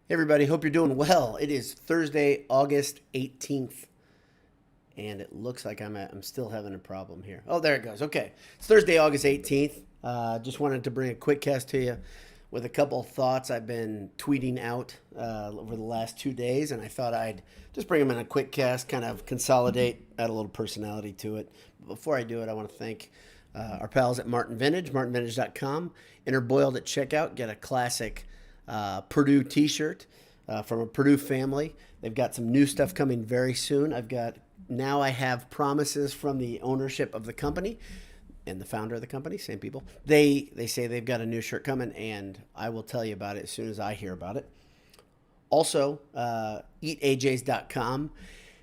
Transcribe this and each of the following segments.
Hey everybody, hope you're doing well. It is Thursday, August 18th, and it looks like I'm still having a problem here. Oh, there it goes. Okay, it's Thursday, August 18th. Just wanted to bring a quick cast to you with a couple thoughts I've been tweeting out over the last 2 days, and I thought I'd just bring them in a quick cast, kind of consolidate, add a little personality to it. But before I do it, I want to thank our pals at Martin Vintage, martinvintage.com. Enter Boiled at checkout, get a classic Purdue t-shirt from a Purdue family. They've got some new stuff coming very soon. I have promises from the ownership of the company and the founder of the company, same people. They say they've got a new shirt coming, and I will tell you about it as soon as I hear about it. Also, eatajs.com.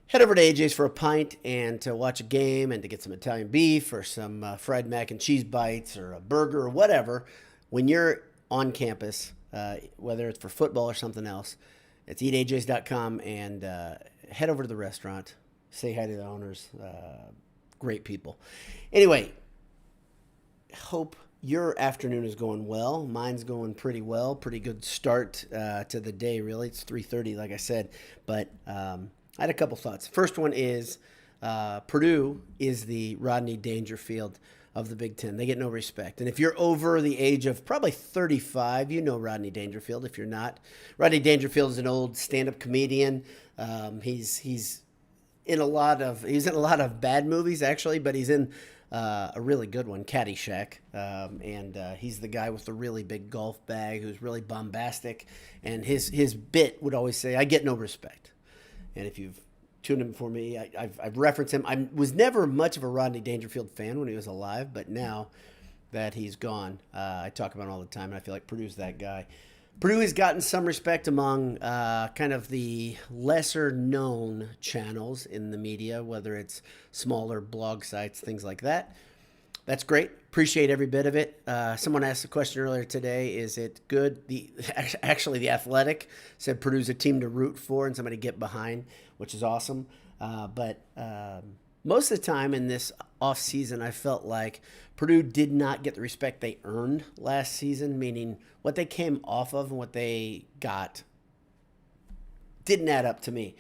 Head over to AJ's for a pint and to watch a game and to get some Italian beef or some fried mac and cheese bites or a burger or whatever. When you're on campus, whether it's for football or something else, it's eatajs.com and head over to the restaurant. Say hi to the owners. Great people. Anyway, hope your afternoon is going well. Mine's going pretty well. Pretty good start to the day, really. It's 3:30, like I said. But I had a couple thoughts. First one is Purdue is the Rodney Dangerfield of the Big Ten. They get no respect. And if you're over the age of probably 35, you know Rodney Dangerfield. If you're not, Rodney Dangerfield is an old stand-up comedian. He's in a lot of bad movies actually, but he's in a really good one, Caddyshack. And he's the guy with the really big golf bag who's really bombastic. And his bit would always say, "I get no respect." And if you've tuned in before me, I've referenced him. I was never much of a Rodney Dangerfield fan when he was alive, but now that he's gone, I talk about him all the time, and I feel like Purdue's that guy. Purdue has gotten some respect among kind of the lesser-known channels in the media, whether it's smaller blog sites, things like that. That's great. Appreciate every bit of it. Someone asked a question earlier today, is it good? Actually, The Athletic said Purdue's a team to root for and somebody to get behind, which is awesome. But most of the time in this offseason, I felt like Purdue did not get the respect they earned last season, meaning what they came off of and what they got didn't add up to me.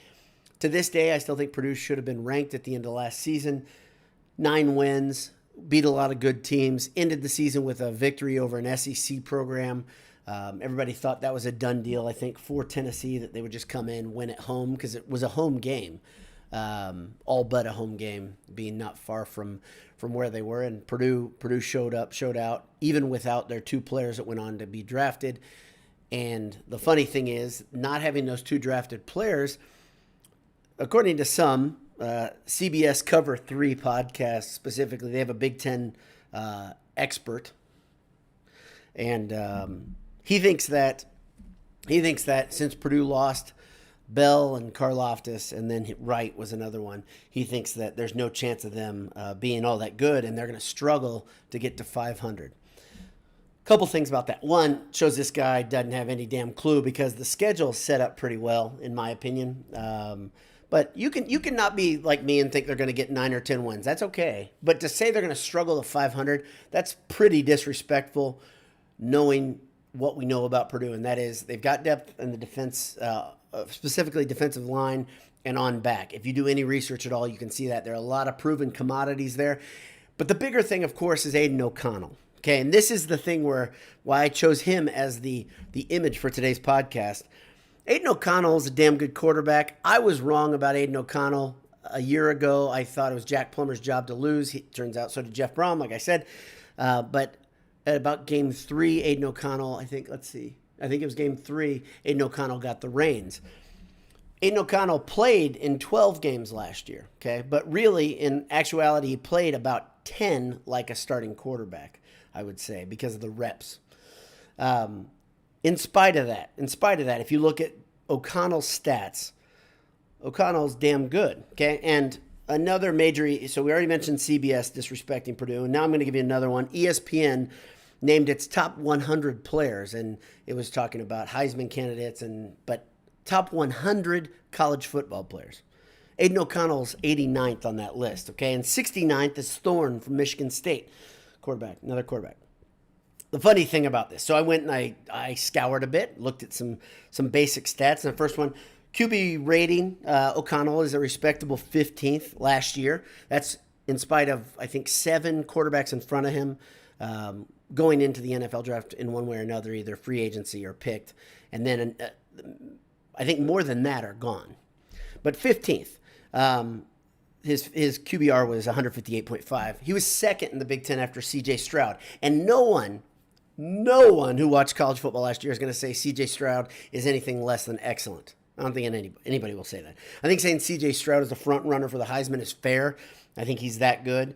To this day, I still think Purdue should have been ranked at the end of last season. 9 wins. Beat a lot of good teams, ended the season with a victory over an SEC program. Everybody thought that was a done deal, I think, for Tennessee, that they would just come in, win at home, because it was a home game, all but a home game, being not far from where they were. And Purdue showed out, even without their 2 players that went on to be drafted. And the funny thing is, not having those 2 drafted players, according to some, CBS Cover 3 podcast specifically, they have a Big Ten expert, and he thinks that since Purdue lost Bell and Karlaftis, and then Wright was another one, he thinks that there's no chance of them being all that good, and they're going to struggle to get to 500. Couple things about that. One, shows this guy doesn't have any damn clue, because the schedule is set up pretty well, in my opinion. But you can not be like me and think they're going to get 9 or 10 wins. That's okay. But to say they're going to struggle to 500, that's pretty disrespectful, knowing what we know about Purdue, and that is they've got depth in the defense, specifically defensive line and on back. If you do any research at all, you can see that there are a lot of proven commodities there. But the bigger thing, of course, is Aiden O'Connell. Okay, and this is the thing why I chose him as the image for today's podcast. Aiden O'Connell is a damn good quarterback. I was wrong about Aiden O'Connell a year ago. I thought it was Jack Plummer's job to lose. Turns out so did Jeff Brom, like I said. But at about game 3, Aiden O'Connell, I think it was game 3, Aiden O'Connell got the reins. Aiden O'Connell played in 12 games last year, okay? But really, in actuality, he played about 10 like a starting quarterback, I would say, because of the reps. In spite of that, if you look at O'Connell's stats, O'Connell's damn good, okay? And another major, so we already mentioned CBS disrespecting Purdue, and now I'm going to give you another one. ESPN named its top 100 players, and it was talking about Heisman candidates, but top 100 college football players. Aiden O'Connell's 89th on that list, okay? And 69th is Thorne from Michigan State, another quarterback. the funny thing about this, so I went and I scoured a bit, looked at some basic stats. And the first one, QB rating, O'Connell is a respectable 15th last year. That's in spite of, I think, 7 quarterbacks in front of him going into the NFL draft in one way or another, either free agency or picked. And then I think more than that are gone. But 15th. His QBR was 158.5. He was second in the Big Ten after C.J. Stroud. And no one who watched college football last year is going to say C.J. Stroud is anything less than excellent. I don't think anybody will say that. I think saying C.J. Stroud is the front runner for the Heisman is fair. I think he's that good.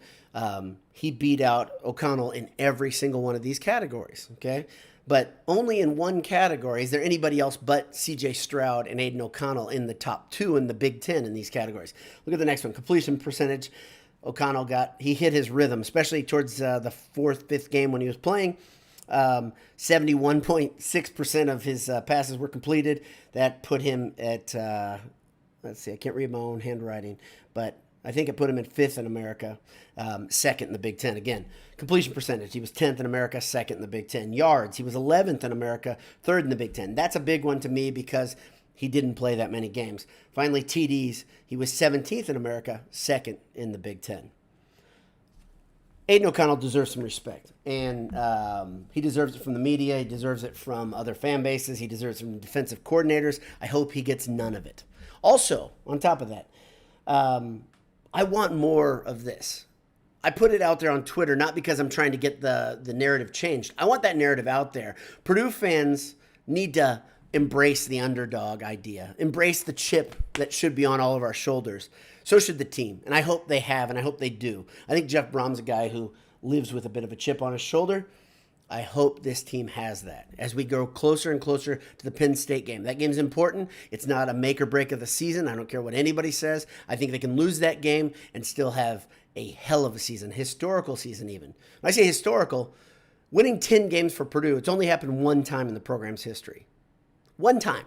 He beat out O'Connell in every single one of these categories, okay? But only in one category is there anybody else but C.J. Stroud and Aiden O'Connell in the top 2 in the Big Ten in these categories. Look at the next one, completion percentage. O'Connell he hit his rhythm, especially towards the 4th, 5th game when he was playing. 71.6% of his passes were completed. That put him at, let's see, I can't read my own handwriting, but I think it put him in 5th in America, 2nd in the Big Ten. Again, completion percentage, he was 10th in America, 2nd in the Big Ten. Yards, he was 11th in America, 3rd in the Big Ten. That's a big one to me because he didn't play that many games. Finally, TDs, he was 17th in America, 2nd in the Big Ten. Aiden O'Connell deserves some respect, and he deserves it from the media. He deserves it from other fan bases. He deserves it from defensive coordinators. I hope he gets none of it. Also, on top of that, I want more of this. I put it out there on Twitter, not because I'm trying to get the narrative changed. I want that narrative out there. Purdue fans need to embrace the underdog idea, embrace the chip that should be on all of our shoulders. So should the team, and I hope they have, and I hope they do. I think Jeff Brom's a guy who lives with a bit of a chip on his shoulder. I hope this team has that as we go closer and closer to the Penn State game. That game's important. It's not a make or break of the season. I don't care what anybody says. I think they can lose that game and still have a hell of a season, historical season even. When I say historical, winning 10 games for Purdue, it's only happened one time in the program's history. One time.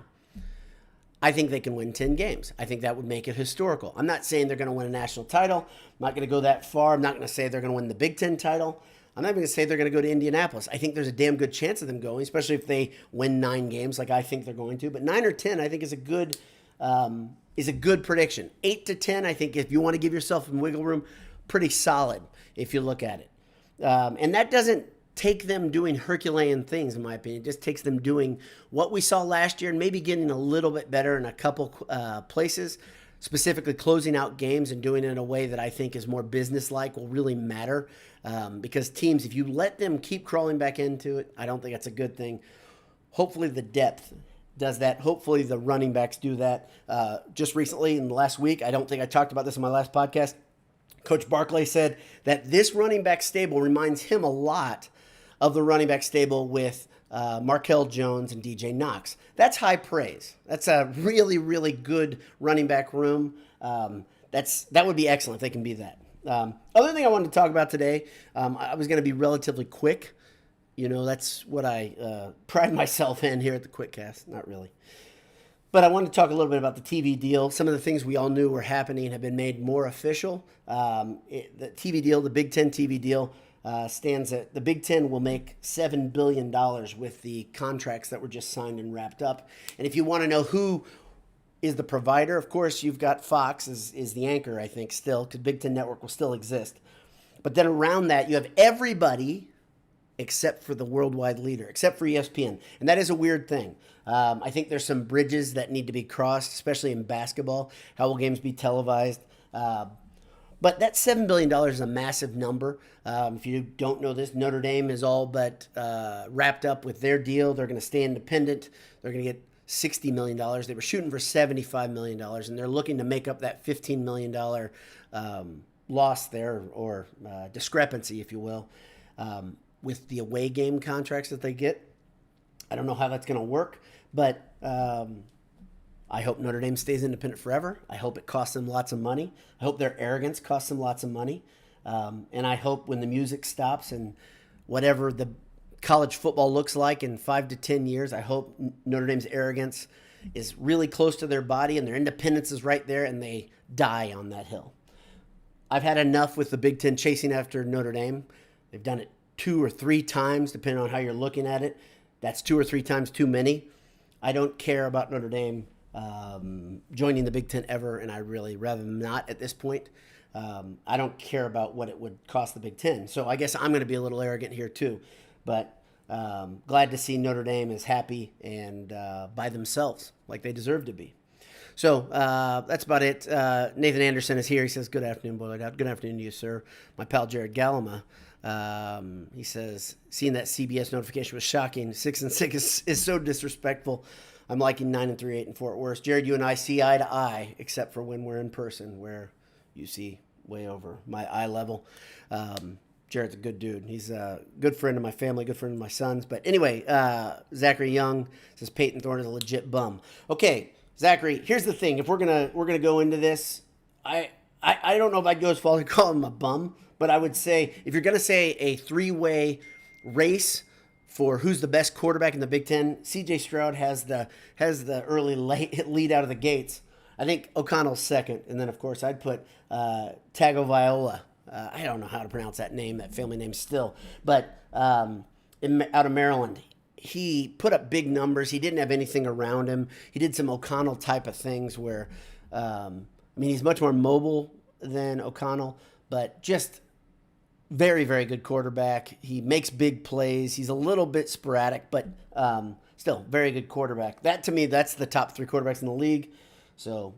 I think they can win 10 games. I think that would make it historical. I'm not saying they're going to win a national title. I'm not going to go that far. I'm not going to say they're going to win the Big Ten title. I'm not even going to say they're going to go to Indianapolis. I think there's a damn good chance of them going, especially if they win 9 games like I think they're going to. But 9 or 10, I think is a good prediction. 8 to 10, I think if you want to give yourself some wiggle room, pretty solid if you look at it. And that doesn't take them doing Herculean things, in my opinion. It just takes them doing what we saw last year and maybe getting a little bit better in a couple places, specifically closing out games and doing it in a way that I think is more businesslike will really matter. Because teams, if you let them keep crawling back into it, I don't think that's a good thing. Hopefully the depth does that. Hopefully the running backs do that. Just recently in the last week, I don't think I talked about this in my last podcast, Coach Barkley said that this running back stable reminds him a lot of the running back stable with Markell Jones and DJ Knox. That's high praise. That's a really, really good running back room. That would be excellent if they can be that. Other thing I wanted to talk about today, I was going to be relatively quick. You know, that's what I pride myself in here at the QuickCast. Not really. But I wanted to talk a little bit about the TV deal. Some of the things we all knew were happening have been made more official. The TV deal, the Big Ten TV deal, stands at the Big Ten will make $7 billion with the contracts that were just signed and wrapped up. And if you want to know who is the provider, of course, you've got Fox is the anchor, I think, still, because Big Ten Network will still exist. But then around that, you have everybody except for the worldwide leader, except for ESPN. And that is a weird thing. I think there's some bridges that need to be crossed, especially in basketball. How will games be televised? But that $7 billion is a massive number. If you don't know this, Notre Dame is all but wrapped up with their deal. They're going to stay independent. They're going to get $60 million. They were shooting for $75 million, and they're looking to make up that $15 million loss there, or discrepancy, if you will, with the away game contracts that they get. I don't know how that's going to work, but I hope Notre Dame stays independent forever. I hope it costs them lots of money. I hope their arrogance costs them lots of money. And I hope when the music stops and whatever the college football looks like in 5 to 10 years, I hope Notre Dame's arrogance is really close to their body and their independence is right there and they die on that hill. I've had enough with the Big Ten chasing after Notre Dame. They've done it 2 or 3 times, depending on how you're looking at it. That's 2 or 3 times too many. I don't care about Notre Dame joining the Big Ten ever, and I really rather them not at this point. I don't care about what it would cost the Big Ten. So I guess I'm going to be a little arrogant here too. But glad to see Notre Dame is happy and by themselves like they deserve to be. So that's about it. Nathan Anderson is here. He says, good afternoon, Boiler Out. Good afternoon to you, sir. My pal Jared Galama. He says, seeing that CBS notification was shocking. 6-6 is so disrespectful. I'm liking 9-3, 8-4 at worst. Jared, you and I see eye to eye, except for when we're in person, where you see way over my eye level. Jared's a good dude. He's a good friend of my family, good friend of my sons. But anyway, Zachary Young says Peyton Thorne is a legit bum. Okay, Zachary, here's the thing. If we're gonna go into this, I don't know if I'd go as far as call him a bum, but I would say if you're gonna say a 3-way race for who's the best quarterback in the Big Ten, C.J. Stroud has the early lead out of the gates. I think O'Connell's second, and then of course I'd put Tagovailoa. I don't know how to pronounce that name, that family name still, but out of Maryland. He put up big numbers. He didn't have anything around him. He did some O'Connell type of things where, he's much more mobile than O'Connell, but just very, very good quarterback. He makes big plays. He's a little bit sporadic, but still very good quarterback. That, to me, that's the top 3 quarterbacks in the league. So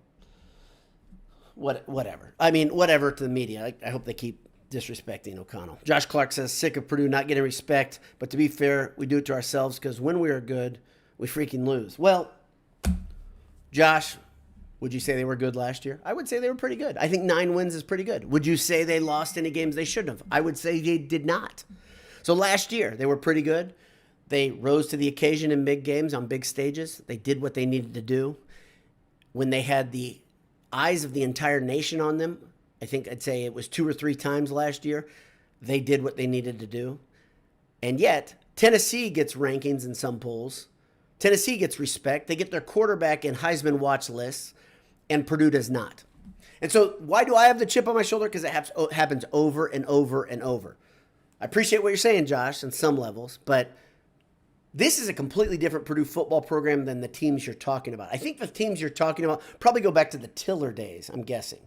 whatever. Whatever to the media. I hope they keep disrespecting O'Connell. Josh Clark says, sick of Purdue not getting respect, but to be fair, we do it to ourselves because when we are good, we freaking lose. Well, Josh, would you say they were good last year? I would say they were pretty good. I think 9 wins is pretty good. Would you say they lost any games they shouldn't have? I would say they did not. So last year, they were pretty good. They rose to the occasion in big games on big stages. They did what they needed to do. When they had the eyes of the entire nation on them, I think I'd say it was 2 or 3 times last year, they did what they needed to do. And yet, Tennessee gets rankings in some polls. Tennessee gets respect. They get their quarterback in Heisman watch lists, and Purdue does not. And so why do I have the chip on my shoulder? Because it happens over and over and over. I appreciate what you're saying, Josh, on some levels, but this is a completely different Purdue football program than the teams you're talking about. I think the teams you're talking about probably go back to the Tiller days, I'm guessing.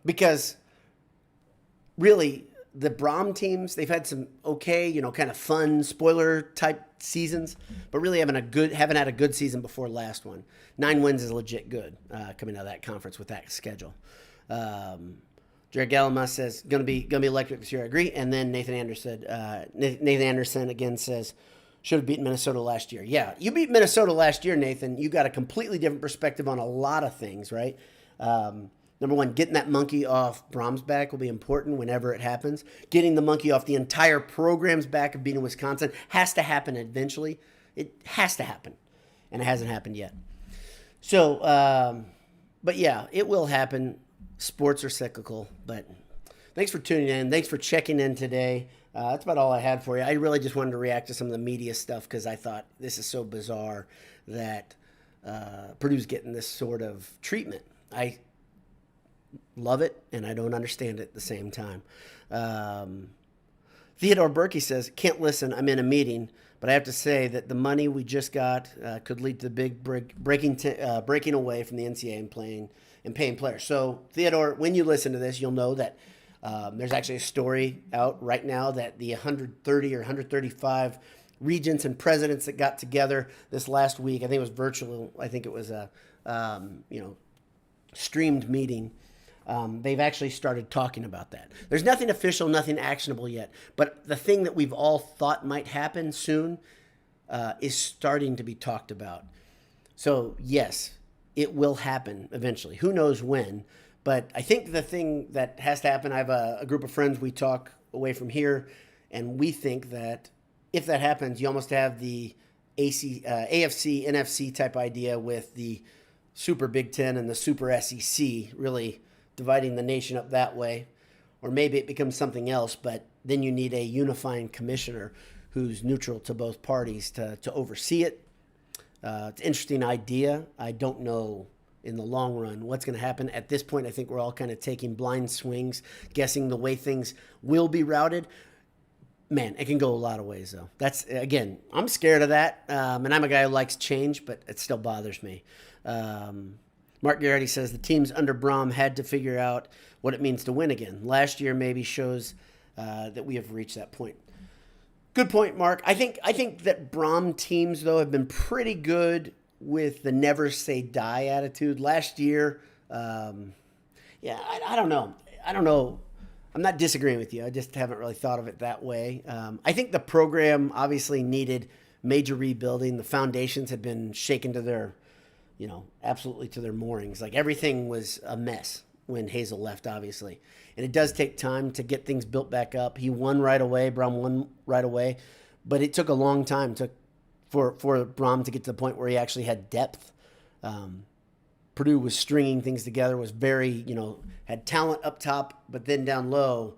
Because really, the Brom teams, they've had some okay, kind of fun spoiler type seasons, but really haven't had a good season before last one. 9 wins is legit good coming out of that conference with that schedule. Jared Galama says gonna be electric this year. I agree. And then Nathan Anderson again says should have beaten Minnesota last year. Yeah, you beat Minnesota last year, Nathan. You got a completely different perspective on a lot of things, right? Number one, getting that monkey off Brom's back will be important whenever it happens. Getting the monkey off the entire program's back of beating Wisconsin has to happen eventually. It has to happen, and it hasn't happened yet. So, but yeah, it will happen. Sports are cyclical, but thanks for tuning in. Thanks for checking in today. That's about all I had for you. I really just wanted to react to some of the media stuff because I thought this is so bizarre that Purdue's getting this sort of treatment. I love it, and I don't understand it at the same time. Theodore Berkey says, can't listen, I'm in a meeting, but I have to say that the money we just got could lead to the big breaking away from the NCAA and paying players. So, Theodore, when you listen to this, you'll know that there's actually a story out right now that the 130 or 135 regents and presidents that got together this last week, I think it was virtual, I think it was a streamed meeting, they've actually started talking about that. There's nothing official, nothing actionable yet, but the thing that we've all thought might happen soon is starting to be talked about. So yes, it will happen eventually. Who knows when? But I think the thing that has to happen, I have a group of friends, we talk away from here, and we think that if that happens, you almost have the AFC, NFC type idea with the Super Big Ten and the Super SEC really dividing the nation up that way. Or maybe it becomes something else, but then you need a unifying commissioner who's neutral to both parties to oversee it. It's an interesting idea. I don't know in the long run what's going to happen. At this point, I think we're all kind of taking blind swings, guessing the way things will be routed. Man, it can go a lot of ways, though. That's, again, I'm scared of that. And I'm a guy who likes change, but it still bothers me. Mark Garrity says the teams under Brom had to figure out what it means to win again. Last year maybe shows that we have reached that point. Good point, Mark. I think that Brom teams, though, have been pretty good with the never say die attitude. Last year, I don't know. I'm not disagreeing with you. I just haven't really thought of it that way. I think the program obviously needed major rebuilding. The foundations had been shaken to their, absolutely to their moorings. Like everything was a mess when Hazel left, obviously. And it does take time to get things built back up. He won right away. Brom won right away. But it took a long time for Brom to get to the point where he actually had depth. Purdue was stringing things together, was very, had talent up top, but then down low,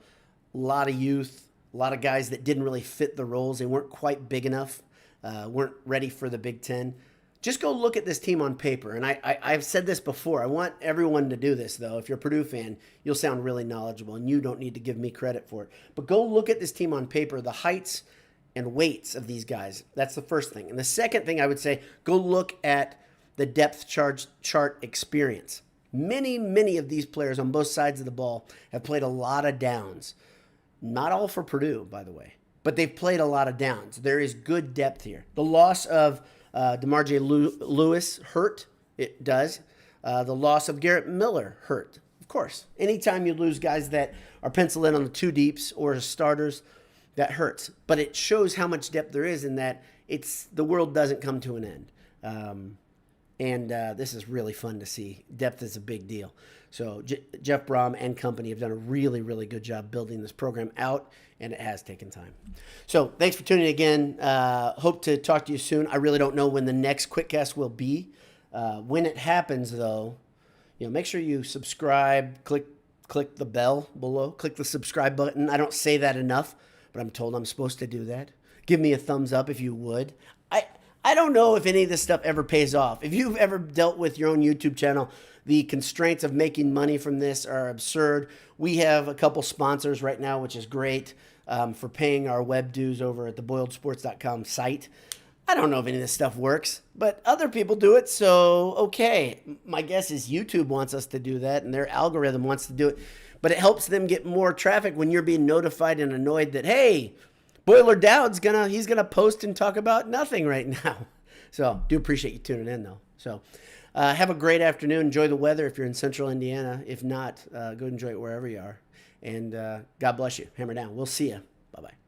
a lot of youth, a lot of guys that didn't really fit the roles. They weren't quite big enough, weren't ready for the Big Ten. Just go look at this team on paper. And I've said this before. I want everyone to do this, though. If you're a Purdue fan, you'll sound really knowledgeable, and you don't need to give me credit for it. But go look at this team on paper, the heights and weights of these guys. That's the first thing. And the second thing I would say, go look at the depth chart experience. Many of these players on both sides of the ball have played a lot of downs. Not all for Purdue, by the way, but they've played a lot of downs. There is good depth here. The loss of DeMar-J Lewis hurt. It does. The loss of Garrett Miller hurt. Of course. Anytime you lose guys that are penciled in on the two deeps or starters, that hurts. But it shows how much depth there is in that the world doesn't come to an end. And this is really fun to see. Depth is a big deal. So Jeff Brom and company have done a really, really good job building this program out, and it has taken time. So thanks for tuning in again. Hope to talk to you soon. I really don't know when the next QuickCast will be. When it happens, though, make sure you subscribe. Click the bell below. Click the subscribe button. I don't say that enough, but I'm told I'm supposed to do that. Give me a thumbs up if you would. I don't know if any of this stuff ever pays off. If you've ever dealt with your own YouTube channel, the constraints of making money from this are absurd. We have a couple sponsors right now, which is great, for paying our web dues over at the boiledsports.com site. I don't know if any of this stuff works, but other people do it, so okay. My guess is YouTube wants us to do that, and their algorithm wants to do it, but it helps them get more traffic when you're being notified and annoyed that, hey, Boiler Dowd's he's gonna post and talk about nothing right now. So do appreciate you tuning in, though. So have a great afternoon. Enjoy the weather if you're in central Indiana. If not, go enjoy it wherever you are. And God bless you. Hammer down. We'll see you. Bye-bye.